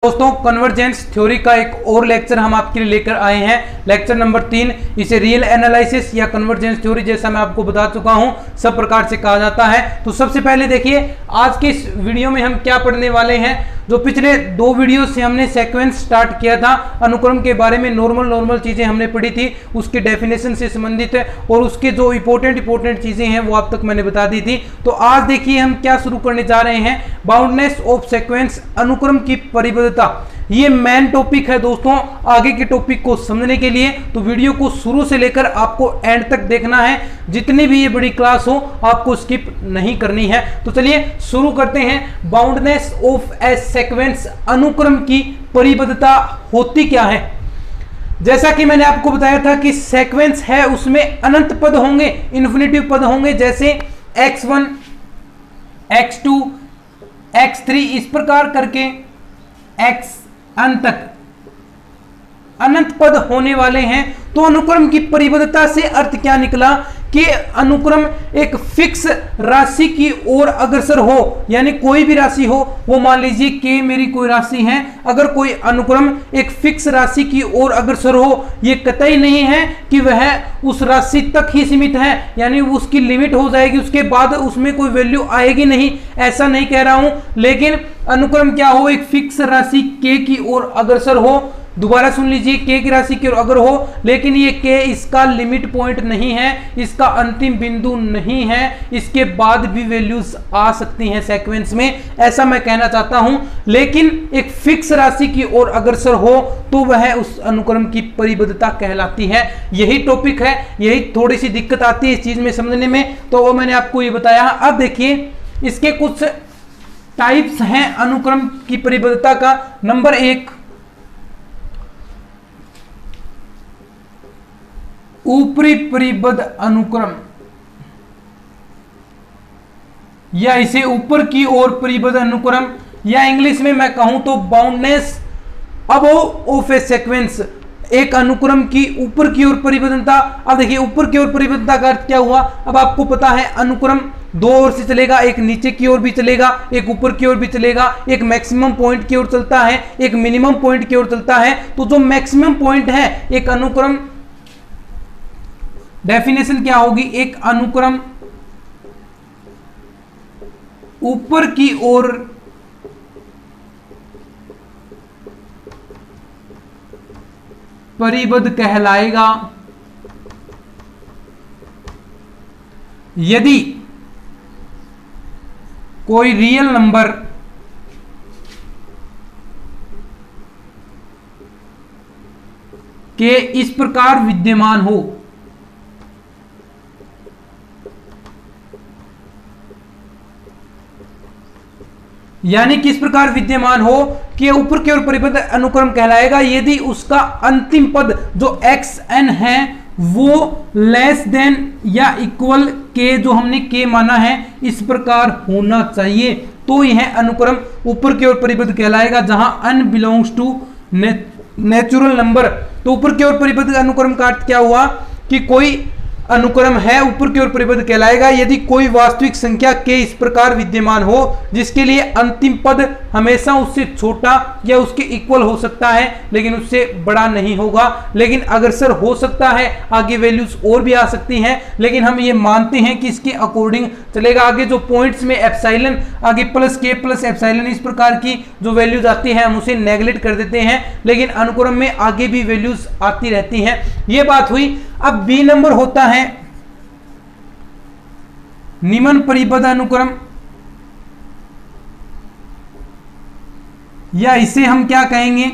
दोस्तों convergence theory का एक और लेक्चर हम आपके लिए लेकर आए हैं। Lecture number 3। इसे रियल एनालिसिस या कन्वर्जेंस थ्योरी जैसा मैं आपको बता चुका हूं सब प्रकार से कहा जाता है। तो सबसे पहले देखिए आज के इस वीडियो में हम क्या पढ़ने वाले हैं। जो पिछले दो वीडियो से हमने सीक्वेंस स्टार्ट किया था, अनुक्रम के बारे में नॉर्मल चीजें हमने पढ़ी थी, उसके डेफिनेशन से संबंधित है और उसके जो इंपॉर्टेंट चीजें हैं वो आप तक मैंने बता दी थी। तो आज देखिए हम क्या शुरू करने जा रहे हैं, बाउंडनेस ऑफ सीक्वेंस, अनुक्रम की परिबद्धता। ये मेन टॉपिक है दोस्तों आगे के टॉपिक को समझने के लिए। तो वीडियो को शुरू से लेकर आपको एंड तक देखना है, जितनी भी ये बड़ी क्लास हो आपको स्किप नहीं करनी है। तो चलिए शुरू करते हैं। बाउंडनेस ऑफ ए सीक्वेंस, अनुक्रम की परिबद्धता होती क्या है। जैसा कि मैंने आपको बताया था कि सीक्वेंस है उसमें अनंत पद होंगे, इन्फिनिटिव पद होंगे, जैसे x1 x2 x3 इस प्रकार करके xn तक अनंत पद होने वाले हैं। तो अनुक्रम की परिबद्धता से अर्थ क्या निकला कि अनुक्रम एक फिक्स राशि की ओर अग्रसर हो, यानी कोई भी राशि हो, वो मान लीजिए कि मेरी कोई राशि है, अगर कोई अनुक्रम एक फिक्स राशि की ओर अग्रसर हो, ये कतई नहीं है कि वह उस राशि तक ही सीमित है, यानी उसकी लिमिट हो जाएगी, उसके बाद उसमें कोई वैल्यू आएगी नहीं, ऐसा नहीं कह रहा हूं। लेकिन अनुक्रम क्या हो, एक फिक्स राशि k की ओर अग्रसर हो। दोबारा सुन लीजिए, k की राशि की ओर अगर हो, लेकिन ये k इसका लिमिट पॉइंट नहीं है, इसका अंतिम बिंदु नहीं है, इसके बाद भी वैल्यूज आ सकती हैं सीक्वेंस में, ऐसा मैं कहना चाहता हूं। लेकिन एक फिक्स राशि की ओर अग्रसर हो तो वह उस अनुक्रम की परिबद्धता कहलाती है। यही टॉपिक है, यही थोड़ी सी दिक्कत आती है इस चीज में समझने में, तो वो मैंने आपको ये बताया। अब देखिए इसके कुछ टाइप्स हैं अनुक्रम की परिबद्धता का। नंबर 1, ऊपरी परिबद्ध अनुक्रम, या इसे ऊपर की ओर परिबद्ध अनुक्रम, या इंग्लिश में मैं कहूं तो boundness above of A sequence, एक अनुक्रम की ऊपर की ओर परिबद्धता। अब देखिए ऊपर की ओर परिबद्धता का अर्थ क्या हुआ। अब आपको पता है अनुक्रम दो ओर से चलेगा, एक नीचे की ओर भी चलेगा, एक ऊपर की ओर भी चलेगा, एक मैक्सिमम पॉइंट की ओर चलता है, एक मिनिमम पॉइंट की ओर चलता है। तो जो मैक्सिमम पॉइंट है एक अनुक्रम, डेफिनेशन क्या होगी, एक अनुक्रम ऊपर की ओर परिबद्ध कहलाएगा यदि कोई रियल नंबर के इस प्रकार विद्यमान हो, यानी किस प्रकार विद्यमान हो कि ऊपर की ओर परिबद्ध अनुक्रम कहलाएगा यदि उसका अंतिम पद जो xn है वो लेस देन या इक्वल k, जो हमने k माना है, इस प्रकार होना चाहिए, तो यह अनुक्रम ऊपर की ओर परिबद्ध कहलाएगा। जहां n belongs to natural number, तो ऊपर की ओर परिबद्ध अनुक्रम का अर्थ क्या हुआ कि कोई अनुक्रम है ऊपर की ओर परिबद्ध कहलाएगा यदि कोई वास्तविक संख्या k इस प्रकार विद्यमान हो जिसके लिए अंतिम पद हमेशा उससे छोटा या उसके इक्वल हो सकता है लेकिन उससे बड़ा नहीं होगा, लेकिन अग्रसर हो सकता है, आगे वैल्यूज और भी आ सकती हैं, लेकिन हम ये मानते हैं कि इसके अकॉर्डिंग चलेगा। आगे जो पॉइंट्स में एप्सिलॉन, आगे प्लस k प्लस एप्सिलॉन, इस प्रकार की जो वैल्यूज आती है हम उसे नेगलेक्ट कर देते हैं, लेकिन अनुक्रम में आगे भी वैल्यूज आती रहती हैं। ये बात हुई। अब बी नंबर होता है निम्न परिबद्ध अनुक्रम, या इसे हम क्या कहेंगे,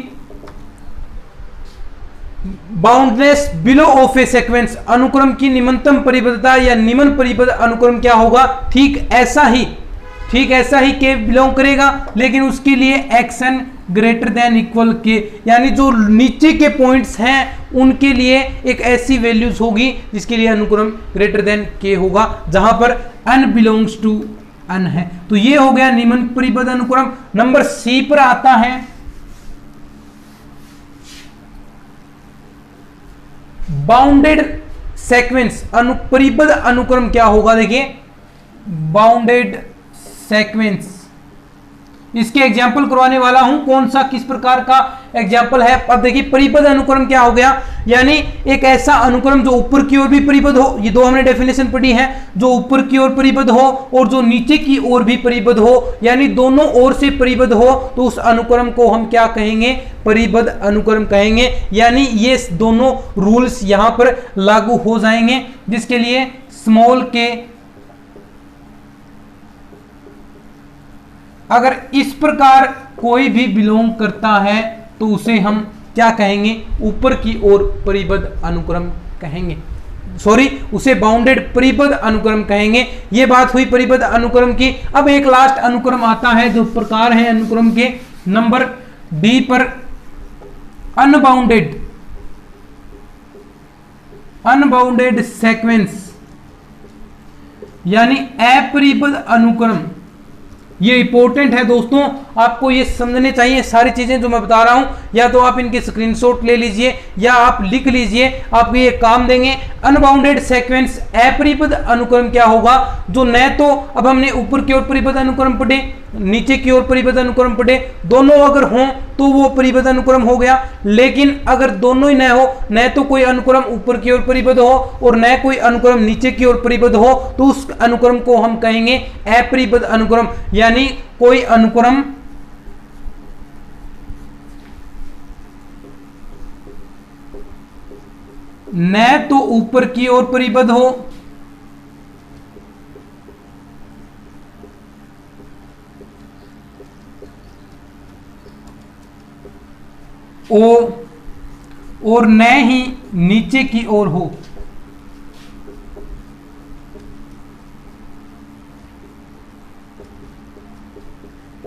boundness below of A sequence, अनुक्रम की निम्नतम परिबद्धता या निम्न परिबद्ध अनुक्रम क्या होगा, ठीक ऐसा ही k बिलोंग करेगा, लेकिन उसके लिए xn greater than equal k, यानी जो नीचे के पॉइंट्स हैं उनके लिए एक ऐसी वैल्यूज होगी जिसके लिए अनुक्रम ग्रेटर देन k होगा, जहां पर n बिलोंग्स टू n है। तो ये हो गया निम्न परिबद्ध अनुक्रम। नंबर सी पर आता है बाउंडेड सीक्वेंस, परिबद्ध अनुक्रम क्या होगा, देखिए बाउंडेड सीक्वेंस, इसके एग्जाम्पल करवाने वाला हूं। कौन सा, किस प्रकार का एग्जाम्पल है? अब देखिए परिबद्ध अनुक्रम क्या हो गया, यानी एक ऐसा अनुक्रम जो ऊपर की ओर भी परिबद्ध हो, ये दो हमने डेफिनेशन पढ़ी है, जो ऊपर की ओर परिबद्ध हो और जो नीचे की ओर भी परिबद्ध हो, यानी दोनों ओर से परिबद्ध हो, तो उस अनुक्रम को हम क्या कहेंगे? परिबद्ध अनुक्रम कहेंगे। यानी ये दोनों रूल्स यहां पर लागू हो जाएंगे, जिसके लिए स्मॉल के अगर इस प्रकार कोई भी बिलोंग करता है तो उसे हम क्या कहेंगे? ऊपर की ओर परिबद्ध अनुक्रम कहेंगे, सॉरी उसे बाउंडेड परिबद्ध अनुक्रम कहेंगे। यह बात हुई परिबद्ध अनुक्रम की। अब एक लास्ट अनुक्रम आता है जो प्रकार है अनुक्रम के नंबर डी पर, अनबाउंडेड सीक्वेंस यानी अपरिबद्ध अनुक्रम। ये इंपॉर्टेंट है दोस्तों, आपको ये समझने चाहिए सारी चीजें जो मैं बता रहा हूं, या तो आप इनके स्क्रीनशॉट ले लीजिए या आप लिख लीजिए, आपको ये काम देंगे। अनबाउंडेड सीक्वेंस अपरिबद्ध अनुक्रम क्या होगा? जो न तो अब हमने ऊपर की ओर परिबद्ध अनुक्रम पढ़े, नीचे की ओर परिबद्ध अनुक्रम पढ़े, दोनों अगर हों तो वो परिबद्ध अनुक्रम हो गया। लेकिन अगर दोनों ही न हो, न तो कोई अनुक्रम ऊपर की ओर परिबद्ध हो और न कोई अनुक्रम नीचे की ओर परिबद्ध हो, तो उस अनुक्रम को हम कहेंगे अपरिबद्ध अनुक्रम। यानी कोई अनुक्रम न तो ऊपर की ओर परिबद्ध हो और न ही नीचे की ओर हो।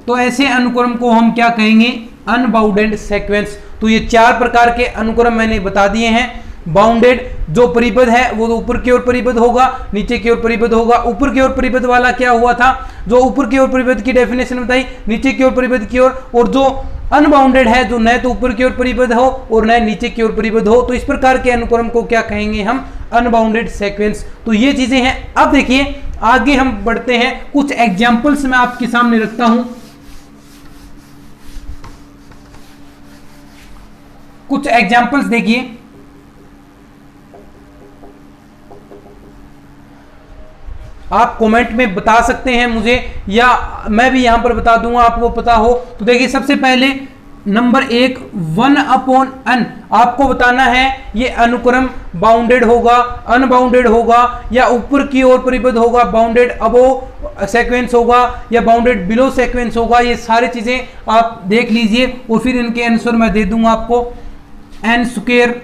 तो ऐसे अनुक्रम को हम क्या कहेंगे? Unbounded sequence. तो ये चार प्रकार के अनुक्रम मैंने बता दिए हैं। बाउंडेड जो परिबद्ध है वो ऊपर की ओर परिबद्ध होगा, नीचे की ओर परिबद्ध होगा। ऊपर की ओर परिबद्ध वाला क्या हुआ था? जो ऊपर की ओर परिबद्ध की डेफिनेशन बताई, नीचे की ओर परिबद्ध की ओर। और जो अनबाउंडेड है, जो न तो ऊपर की ओर परिबद्ध हो और न नीचे की ओर परिबद्ध हो, तो इस प्रकार के अनुक्रम को क्या कहेंगे हम? Unbounded sequence. तो ये चीजें हैं। अब देखिए आगे हम बढ़ते हैं, कुछ एग्जाम्पल्स मैं आपके सामने रखता हूं। कुछ एग्जाम्पल्स देखिए। आप कमेंट में बता सकते हैं मुझे, या मैं भी यहां पर बता दूंगा आपको पता हो। तो देखिए सबसे पहले नंबर 1 1/n। आपको बताना है ये अनुक्रम बाउंडेड होगा, अनबाउंडेड होगा, या ऊपर की ओर परिबद्ध होगा, बाउंडेड अबोव सीक्वेंस होगा, या बाउंडेड बिलो सीक्वेंस होगा। ये सारी चीजें आप देख लीजिए और फिर इनके आंसर मैं दे दूंगा आपको। n²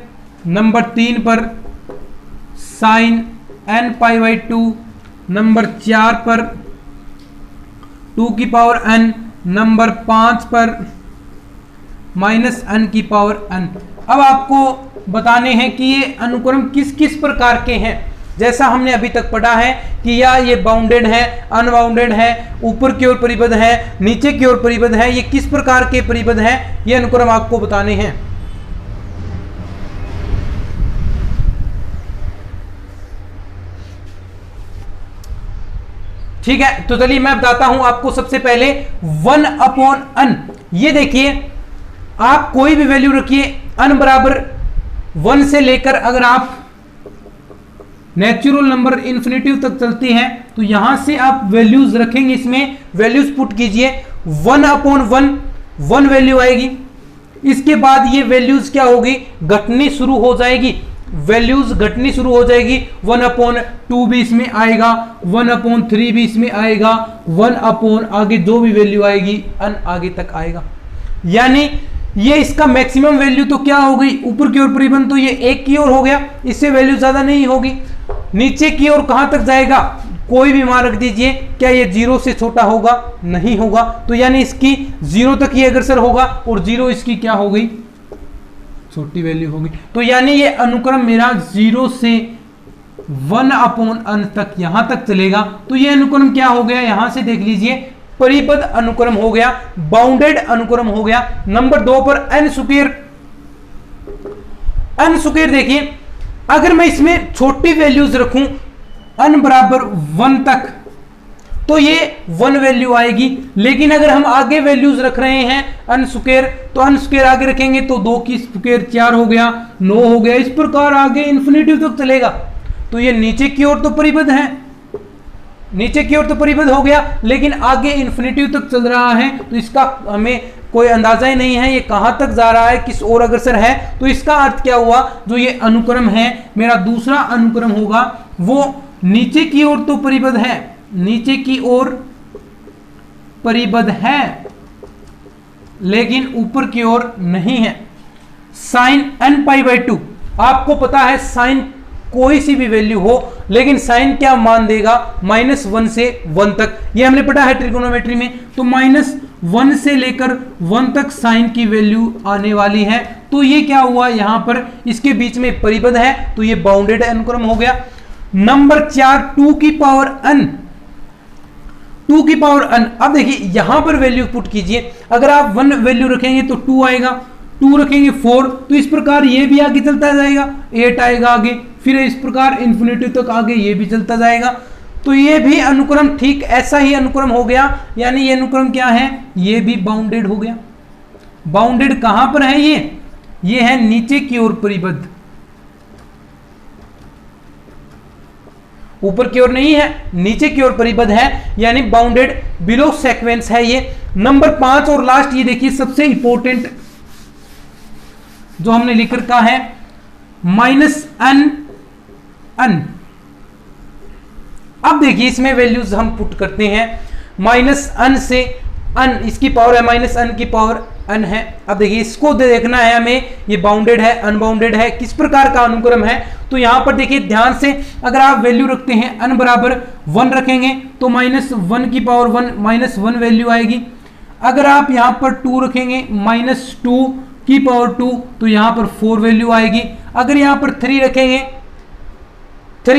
नंबर 3 पर sin n π/2, नंबर 4 पर 2n, नंबर 5 पर -n/n। अब आपको बताने हैं कि ये अनुक्रम किस किस प्रकार के हैं। जैसा हमने अभी तक पढ़ा है कि या ये बाउंडेड है, अनबाउंडेड है, ऊपर की ओर परिबद्ध है, नीचे की ओर परिबद्ध है, ये किस प्रकार के परिबद्ध हैं, ये अनुक्रम आपको बताने हैं। ठीक है, तो चलिए मैं बताता हूं आपको। सबसे पहले 1/n। ये देखिए आप कोई भी वैल्यू रखिए, n बराबर 1 से लेकर अगर आप नेचुरल नंबर इन्फिनिटिव तक चलती है तो यहां से आप वैल्यूज रखेंगे, इसमें वैल्यूज पुट कीजिए। 1/1 1 वैल्यू आएगी। इसके बाद ये वैल्यूज क्या होगी? घटनी शुरू हो जाएगी, वैल्यूज घटनी शुरू हो जाएगी। 1/2 भी इसमें आएगा, 1/3 भी इसमें आएगा, 1/ आगे जो भी वैल्यू आएगी n आगे तक आएगा। यानी ये इसका मैक्सिमम वैल्यू तो क्या हो गई? ऊपर की ओर परिबद्ध, तो ये 1 की ओर हो गया, इससे वैल्यू ज्यादा नहीं होगी। नीचे की ओर कहां तक जाएगा? कोई भी मान रख दीजिए। क्या ये 0 से छोटा होगा? नहीं होगा। तो यानी इसकी 0 तक ये अग्रसर होगा और 0 इसकी क्या हो गई? छोटी वैल्यू होगी। तो यानी ये अनुक्रम मेरा 0 से 1/n तक यहां तक चलेगा। तो ये अनुक्रम क्या हो गया? यहां से देख लीजिए, परिबद्ध अनुक्रम हो गया, बाउंडेड अनुक्रम हो गया। नंबर 2 पर n²। n² देखिए, अगर मैं इसमें छोटी वैल्यूज रखूं n बराबर 1 तक, तो ये 1 वैल्यू आएगी। लेकिन अगर हम आगे वैल्यूज रख रहे हैं अन स्क्वायर, तो अन स्क्वायर आगे रखेंगे तो 2 की स्क्वायर 4 हो गया, 9 हो गया, इस प्रकार आगे इन्फिनिटी तक चलेगा। तो ये नीचे की ओर तो परिबद्ध है, नीचे की ओर तो परिबद्ध हो गया, लेकिन आगे इन्फिनिटी तक चल रहा है, तो इसका हमें कोई अंदाजा ही नहीं है ये कहां तक जा रहा है, किस ओर अग्रसर है। तो इसका अर्थ क्या हुआ, जो ये अनुक्रम है, मेरा दूसरा अनुक्रम होगा, वो नीचे की ओर तो परिबद्ध है, नीचे की ओर परिबद्ध है, लेकिन ऊपर की ओर नहीं है। साइन n पाई बाई 2, आपको पता है साइन कोई सी भी वैल्यू हो, लेकिन साइन क्या मान देगा, -1 से 1 तक, ये हमने पढ़ा है ट्रिगोनोमेट्री में। तो -1 से लेकर 1 तक साइन की वैल्यू आने वाली है। तो ये क्या हुआ, यहां पर इसके बीच में परिबद्ध है, तो ये बाउंडेड अनुक्रम हो गया। नंबर 4 2 की पावर n, 2 की पावर n। अब देखिए यहां पर वैल्यू पुट कीजिए, अगर आप 1 वैल्यू रखेंगे तो 2 आएगा, 2 रखेंगे 4, तो इस प्रकार ये भी आगे चलता जाएगा, 8 आएगा आगे, फिर इस प्रकार इन्फिनिटी तक आगे ये भी चलता जाएगा। तो ये भी अनुक्रम ठीक ऐसा ही अनुक्रम हो गया, यानी ये अनुक्रम क्या है, ये भी बाउंडेड हो गया। बाउंडेड कहां पर है, ये है नीचे की ओर परिबद्ध, ऊपर की ओर नहीं है, नीचे की ओर परिबद्ध है, यानी बाउंडेड बिलो सीक्वेंस है ये। नंबर 5 और लास्ट ये देखिए सबसे इंपॉर्टेंट जो हमने लिख रखा है, -n। अब देखिए इसमें वैल्यूज हम पुट करते हैं, -n से n, इसकी पावर है -n की पावर n है। अब देखिए इसको देखना है हमें, ये बाउंडेड है अनबाउंडेड है, किस प्रकार का अनुक्रम है। तो यहां पर देखिए ध्यान से, अगर आप वैल्यू रखते हैं n बराबर 1 रखेंगे तो -1 की पावर 1 वैल्यू आएगी। अगर आप यहां पर 2 रखेंगे, -2 की पावर 2, तो यहां पर 4 वैल्यू आएगी। अगर यहां पर 3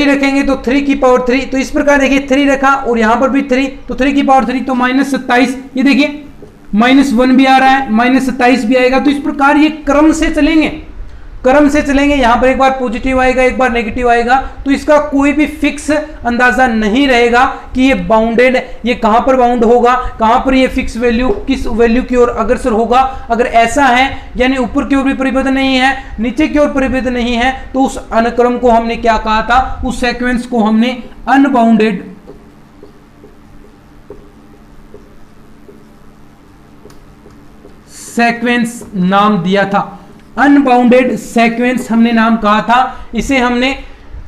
रखेंगे तो 3 की पावर 3, तो इस प्रकार देखिए 3 रखा और यहां पर भी 3, तो 3 की पावर 3 तो -27। ये देखिए -1 भी आ रहा है, -27 भी आएगा। तो इस प्रकार ये क्रम से चलेंगे, क्रम से चलेंगे। यहां पर एक बार पॉजिटिव आएगा, एक बार नेगेटिव आएगा, तो इसका कोई भी फिक्स अंदाजा नहीं रहेगा कि ये बाउंडेड, ये कहां पर बाउंड होगा, कहां पर ये फिक्स वैल्यू किस वैल्यू की ओर अग्रसर होगा। अगर ऐसा है, यानी ऊपर की ओर भी परिबद्ध नहीं है, नीचे की ओर परिबद्ध नहीं है, तो उस अनुक्रम को हमने क्या कहा था, उस सीक्वेंस को हमने अनबाउंडेड सीक्वेंस नाम दिया था। अनबाउंडेड सीक्वेंस हमने नाम कहा था, इसे हमने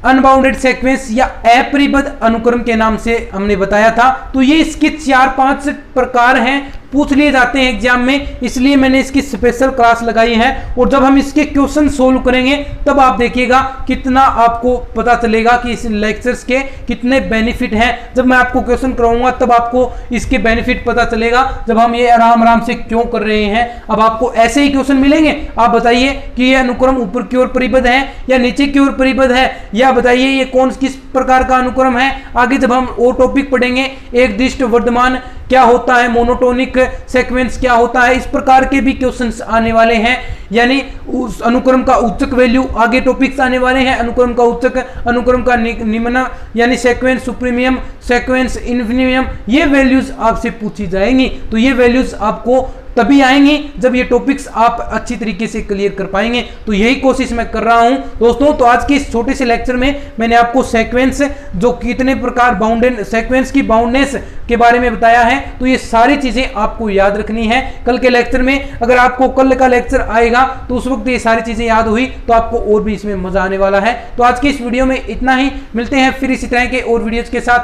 अनबाउंडेड सीक्वेंस या अपरिबद्ध अनुक्रम के नाम से हमने बताया था। तो ये इसके 4-5 प्रकार हैं, पूछ लिए जाते हैं एग्जाम में, इसलिए मैंने इसकी स्पेशल क्लास लगाई है। और जब हम इसके क्वेश्चन सोल्व करेंगे तब आप देखिएगा कितना आपको पता चलेगा कि इस लेक्चर्स के कितने बेनिफिट हैं। जब मैं आपको क्वेश्चन कराऊंगा तब आपको इसके बेनिफिट पता चलेगा, जब हम ये आराम आराम से क्यों कर रहे हैं। अब आपको ऐसे ही क्वेश्चन मिलेंगे, आप बताइए कि ये अनुक्रम ऊपर की ओर परिबद्ध है या नीचे की ओर परिबद्ध है, या बताइए ये कौन किस प्रकार का अनुक्रम है। आगे जब हम वो टॉपिक पढ़ेंगे, एक दृष्ट वर्धमान क्या होता है, मोनोटोनिक सीक्वेंस क्या होता है, इस प्रकार के भी क्वेश्चंस आने वाले हैं। यानी उस अनुक्रम का उच्चक वैल्यू, आगे टॉपिक्स आने वाले हैं, अनुक्रम का उच्चक, अनुक्रम का निम्न, यानी सीक्वेंस सुप्रीमियम, सीक्वेंस इन्फिनिमियम, ये वैल्यूज आपसे पूछी जाएंगी। तो ये वैल्यूज आपको तभी आएंगी जब ये टॉपिक्स आप अच्छी तरीके से क्लियर कर पाएंगे। तो यही कोशिश मैं कर रहा हूं दोस्तों। तो आज के इस छोटे से लेक्चर में मैंने आपको सीक्वेंस, जो कितने प्रकार बाउंडेड सीक्वेंस की बाउंडनेस के बारे में बताया है। तो ये सारी चीजें आपको याद रखनी है। कल के लेक्चर में, अगर आपको कल का लेक्चर आएगा तो उस वक्त ये सारी चीजें याद हुई तो आपको और भी इसमें मजा आने वाला है। तो आज की इस वीडियो में इतना ही, मिलते हैं फिर इसी तरह के और वीडियोज के साथ।